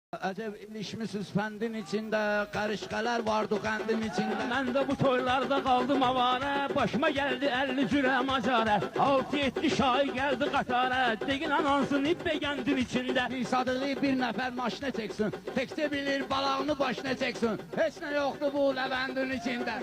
Acep ilişmişiz fəndin içində, qarışqalar vardı qəndin içində. Mən də bu toylarda qaldım avara, başıma gəldi 50 cürə macara. 6-7 şair gəldi qatara, deyin anansın ibbə qəndin içində. Bir sadığı bir nəfər maşına çəksin, təkcə bilir balağını başına çəksin. Heç nə yoxdur bu ləvəndin içində.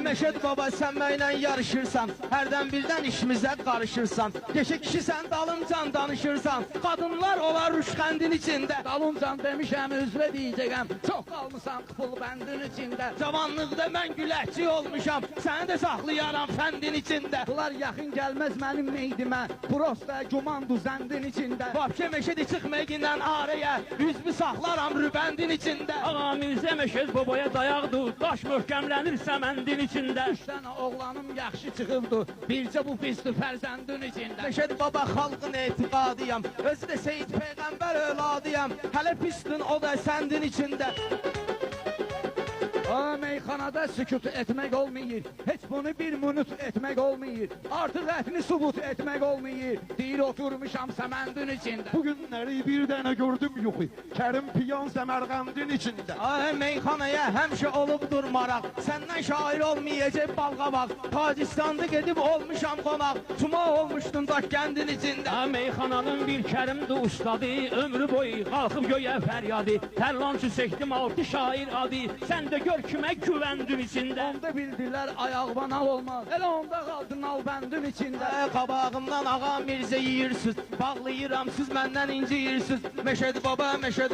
Məşəd baba, sən mənlə yarışırsan, hərdən birdən işimizə qarışırsan. Keşə kişi sən dalımcan danışırsan, qadınlar olar rüşxəndin içində. Dalımcan demişəm, üzvə deyəcəkəm, çox qalmışam qıfıl bəndin içində. Cavanlıqda mən güləkçi olmuşam, səni də saxlayaram fəndin içində. Bunlar yaxın gəlməz mənim meydimə, prosta gümandu zəndin içində. Vapşə Məşədi çıxməyəndən araya, üzbü saxlaram rübəndin içində. Ağa Mirzə Məşəd babaya dayaqdır, daş möhkəmlənir səməndin içində. 3 dənə oğlanım yaxşı çıxıbdı, bircə bu pisdir fərzəndin içində. Məşəd baba xalqın etiqadıyam, özü də Seyid Peyğəmbər övladıyam. Hələ pistin o da səndin içində. Meyxanada sükut etmək olmayır, heç bunu bir minut etmək olmayır, artıq ətini subut etmək olmayır, deyir oturmuşam səməndin içində. Bu günləri bir dənə gördüm yoxu, Kərim Piyan Səmərqəndin içində. Meyxanaya həmişə olubdur maraq, səndən şair olmayacaq balqabaq. Tacistanda gedib olmuşam qonaq, cuma olmuşdun daş kəndin içində. Meyxananın bir kərimdir ustadı, ömrü boyu qalxıb göyə fəryadı. Tərlançı çəkdim 6 şair adı, sən də gör kimə güvəndin içində. Onda bildilər ayaq banal olmaz, elə onda qaldın albəndin içində. Qabağımdan ağa Mirzə yiyirsiniz, bağlayıram siz məndən inciyirsiniz. Məşəd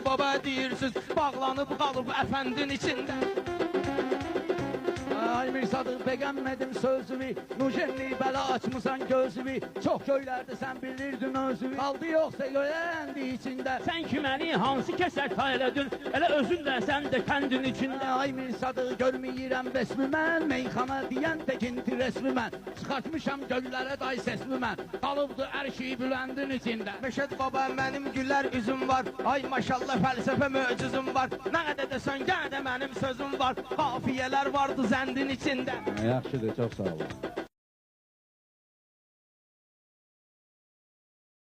baba deyirsiniz, bağlanıb qalıb əfəndin içində. Ay Mirsadıq beğenmedim sözümü, Nujenli bələ açmısan gözümü, çox göylərdə sən bilirdin özümü, qaldı yoxsa göyəndi içində. Sən ki məni hansı kəsər ta elədin, elə özün də sən də kəndin içində. Ay Mirsadıq görməyirəm resmi mən, meyxana deyən təkinti resmi mən, çıxartmışam göllərə day sesmi mən, qalıbdı ərşi büləndin içində. Məşəd baba mənim gülər üzüm var, ay maşallah fəlsəfə möcüzüm var, nə qədər desən gədə mənim sözüm var, qafiyələr vardı zəndin içində. Yaxşıdır, çox sağ olun.